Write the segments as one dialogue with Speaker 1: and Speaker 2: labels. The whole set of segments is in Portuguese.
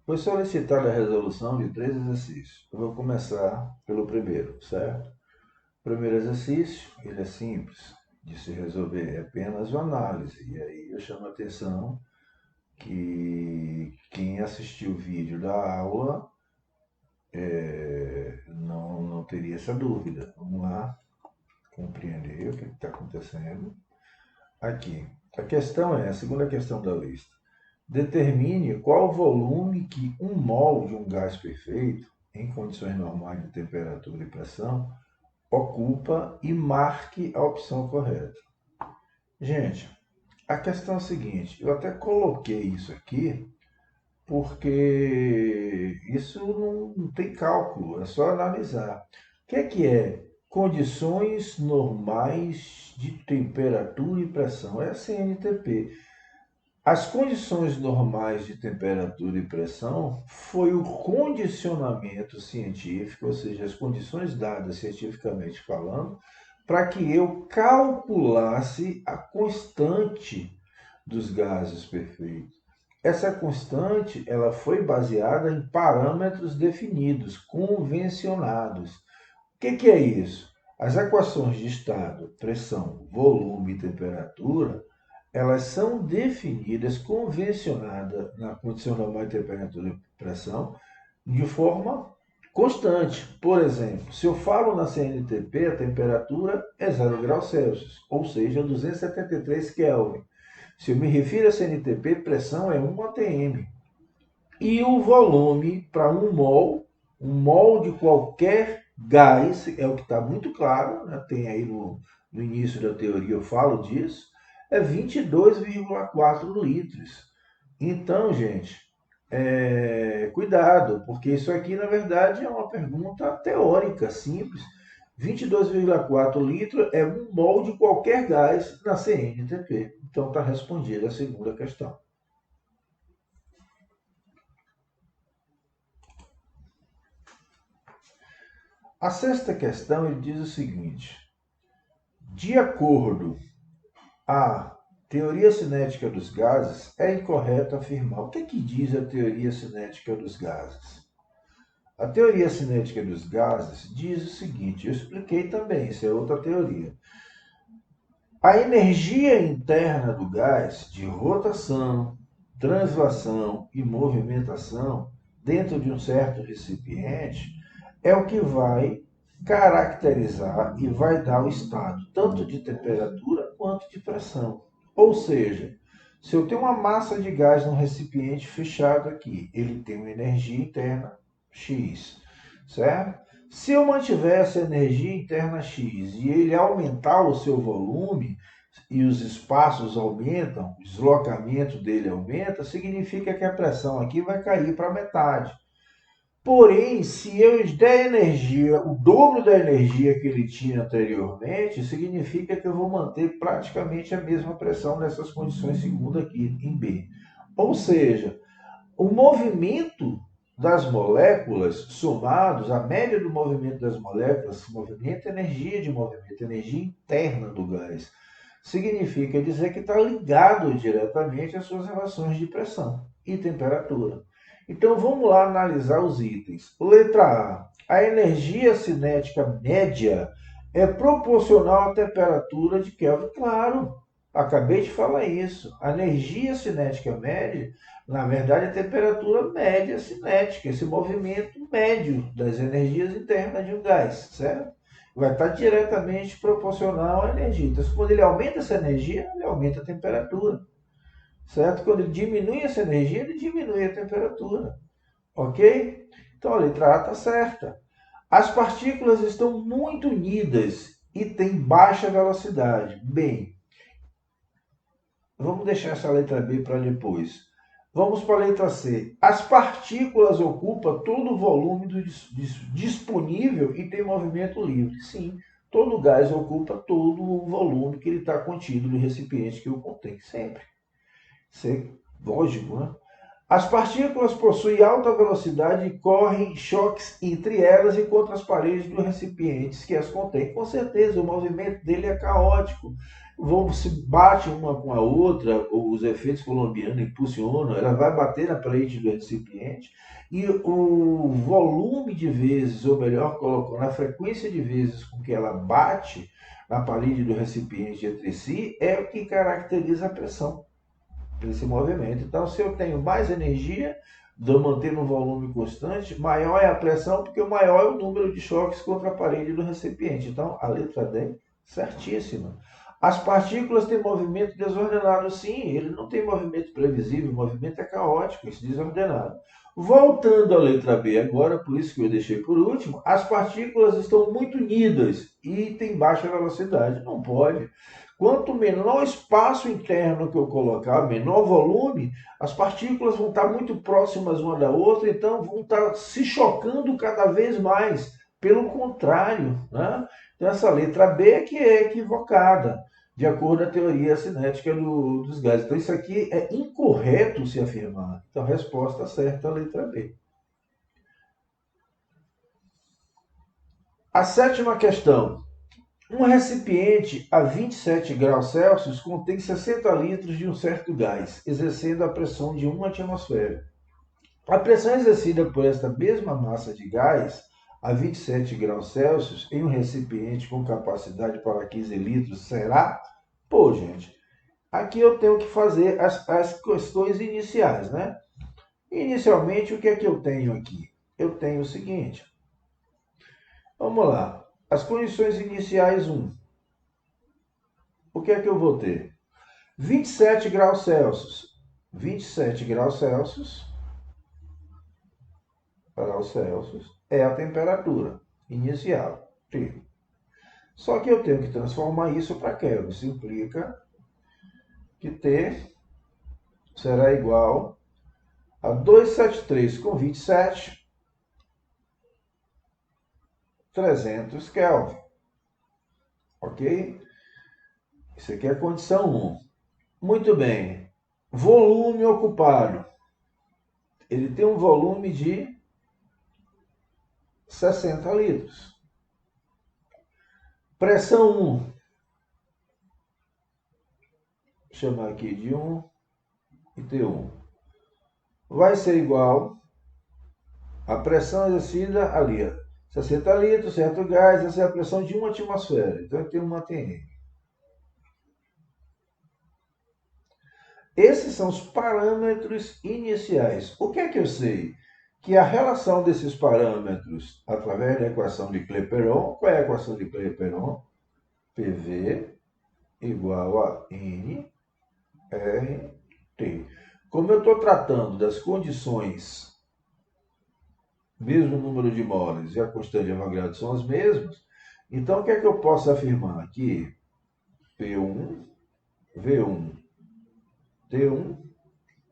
Speaker 1: Foi solicitada a resolução de 3 exercícios. Eu vou começar pelo primeiro, certo? O primeiro exercício, ele é simples de se resolver, é apenas uma análise. E aí eu chamo a atenção que quem assistiu o vídeo da aula não teria essa dúvida. Vamos lá compreender o que está acontecendo. Aqui, a questão é, a segunda questão da lista. Determine qual o volume que 1 mol de um gás perfeito, em condições normais de temperatura e pressão, ocupa e marque a opção correta. Gente, a questão é a seguinte, eu até coloquei isso aqui porque isso não tem cálculo, é só analisar. O que é condições normais de temperatura e pressão? É a CNTP. As condições normais de temperatura e pressão foi o condicionamento científico, ou seja, as condições dadas cientificamente falando, para que eu calculasse a constante dos gases perfeitos. Essa constante ela foi baseada em parâmetros definidos, convencionados. O que é isso? As equações de estado, pressão, volume e temperatura elas são definidas, convencionadas na condição normal de temperatura e pressão, de forma constante. Por exemplo, se eu falo na CNTP, a temperatura é 0 graus Celsius, ou seja, 273 Kelvin. Se eu me refiro a CNTP, pressão é 1 atm. E o volume para 1 mol de qualquer gás, é o que está muito claro, né? Tem aí no início da teoria eu falo disso, é 22,4 litros. Então, gente, cuidado, porque isso aqui, na verdade, é uma pergunta teórica, simples. 22,4 litros é 1 mol de qualquer gás na CNTP. Então, está respondida a segunda questão. A sexta questão ele diz o seguinte: de acordo a teoria cinética dos gases, é incorreto afirmar. O que diz a teoria cinética dos gases? A teoria cinética dos gases diz o seguinte, eu expliquei também, isso é outra teoria. A energia interna do gás de rotação, translação e movimentação dentro de um certo recipiente é o que vai caracterizar e vai dar o estado tanto de temperatura quanto de pressão. Ou seja, se eu tenho uma massa de gás num recipiente fechado aqui, ele tem uma energia interna X, certo? Se eu mantiver essa energia interna X e ele aumentar o seu volume e os espaços aumentam, o deslocamento dele aumenta, significa que a pressão aqui vai cair para metade. Porém, se eu der energia, o dobro da energia que ele tinha anteriormente, significa que eu vou manter praticamente a mesma pressão nessas condições segunda aqui em B. Ou seja, o movimento das moléculas somados, a média do movimento das moléculas, movimento é energia de movimento, energia interna do gás, significa dizer que está ligado diretamente às suas relações de pressão e temperatura. Então vamos lá analisar os itens. Letra A. A energia cinética média é proporcional à temperatura de Kelvin. Claro, acabei de falar isso. A energia cinética média, na verdade, é a temperatura média cinética, esse movimento médio das energias internas de um gás, certo? Vai estar diretamente proporcional à energia. Então, quando ele aumenta essa energia, ele aumenta a temperatura, certo? Quando ele diminui essa energia, ele diminui a temperatura, ok? Então, a letra A está certa. As partículas estão muito unidas e têm baixa velocidade. Bem, vamos deixar essa letra B para depois. Vamos para a letra C. As partículas ocupam todo o volume disponível e tem movimento livre. Sim, todo gás ocupa todo o volume que ele está contido no recipiente que o contém. Sempre. Isso é lógico, né? As partículas possuem alta velocidade e correm choques entre elas e contra as paredes dos recipientes que as contêm. Com certeza, o movimento dele é caótico. Se bate uma com a outra, os efeitos colombianos impulsionam, ela vai bater na parede do recipiente e o volume de vezes, ou melhor colocando, a frequência de vezes com que ela bate na parede do recipiente entre si é o que caracteriza a pressão desse movimento. Então, se eu tenho mais energia, mantendo um volume constante, maior é a pressão, porque o maior é o número de choques contra a parede do recipiente. Então, a letra D, certíssima. As partículas têm movimento desordenado, sim, ele não tem movimento previsível, o movimento é caótico, é desordenado. Voltando à letra B agora, por isso que eu deixei por último, as partículas estão muito unidas e têm baixa velocidade. Não pode. Quanto menor espaço interno que eu colocar, menor volume, as partículas vão estar muito próximas uma da outra, então vão estar se chocando cada vez mais. Pelo contrário, né? Então essa letra B é que é equivocada, de acordo com a teoria cinética dos gases. Então isso aqui é incorreto se afirmar. Então a resposta certa é a letra B. A sétima questão. Um recipiente a 27 graus Celsius contém 60 litros de um certo gás, exercendo a pressão de 1 atmosfera. A pressão exercida por esta mesma massa de gás a 27 graus Celsius em um recipiente com capacidade para 15 litros será? Pô, gente, aqui eu tenho que fazer as questões iniciais, né? Inicialmente, o que é que eu tenho aqui? Eu tenho o seguinte. Vamos lá. As condições iniciais 1. O que é que eu vou ter? 27 graus Celsius. 27 graus Celsius é a temperatura inicial, T. Só que eu tenho que transformar isso para Kelvin. Isso implica que T será igual a 273 com 27, 300 Kelvin. Ok? Isso aqui é a condição 1. Muito bem. Volume ocupado. Ele tem um volume de 60 litros. Pressão 1. Vou chamar aqui de 1 e T1. Vai ser igual a pressão exercida ali. 60 litros, certo gás, essa é a pressão de 1 atmosfera. Então eu tenho uma TM. Esses são os parâmetros iniciais. O que é que eu sei? Que a relação desses parâmetros, através da equação de Clapeyron, qual é a equação de Clapeyron? PV igual a N RT. Como eu estou tratando das condições, mesmo número de moles e a constante de Avogadro são as mesmas, então o que é que eu posso afirmar? Que P1, V1, T1,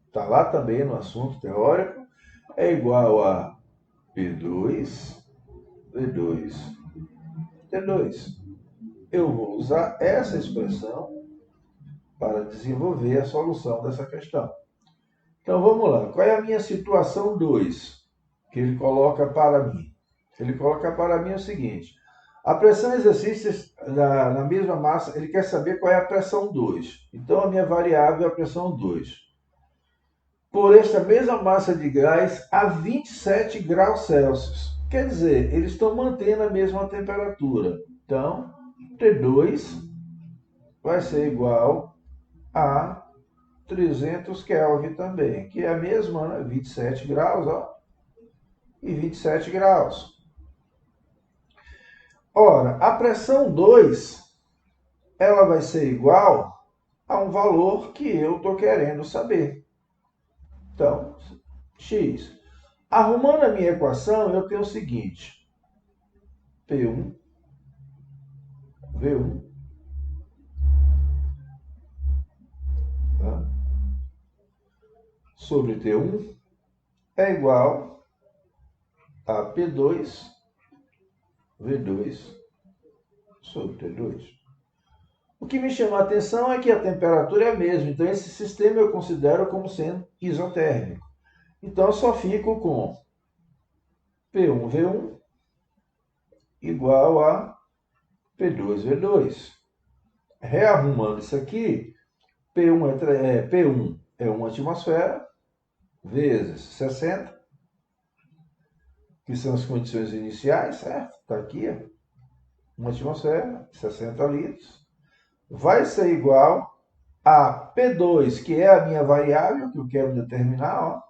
Speaker 1: está lá também no assunto teórico, é igual a P2, V2, T2. Eu vou usar essa expressão para desenvolver a solução dessa questão. Então vamos lá. Qual é a minha situação 2 que ele coloca para mim? Ele coloca para mim o seguinte. A pressão exercício na mesma massa, ele quer saber qual é a pressão 2. Então a minha variável é a pressão 2. Por esta mesma massa de gás a 27 graus Celsius. Quer dizer, eles estão mantendo a mesma temperatura. Então, T2 vai ser igual a 300 Kelvin também, que é a mesma, né? 27 graus, ó, e 27 graus. Ora, a pressão 2, ela vai ser igual a um valor que eu estou querendo saber. Então, X. Arrumando a minha equação, eu tenho o seguinte. P1, V1, tá? Sobre T1 é igual a P2, V2 sobre T2. O que me chama a atenção é que a temperatura é a mesma, então esse sistema eu considero como sendo isotérmico. Então, eu só fico com P1V1 igual a P2V2. Rearrumando isso aqui, P1 é 1 atmosfera, vezes 60, que são as condições iniciais, certo? Está aqui, ó. 1 atmosfera, 60 litros. Vai ser igual a P2, que é a minha variável, que eu quero determinar, ó,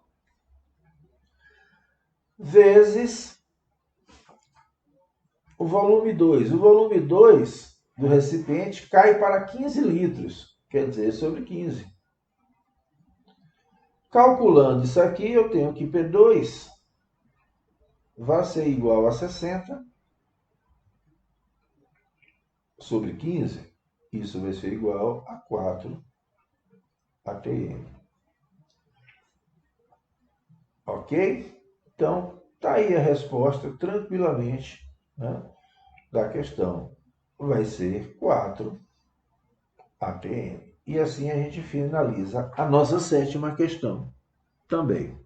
Speaker 1: vezes o volume 2. O volume 2 do recipiente cai para 15 litros, quer dizer, sobre 15. Calculando isso aqui, eu tenho que P2 vai ser igual a 60 sobre 15. Isso vai ser igual a 4 atm. Ok? Então, está aí a resposta tranquilamente, né, da questão. Vai ser 4 atm. E assim a gente finaliza a nossa sétima questão também.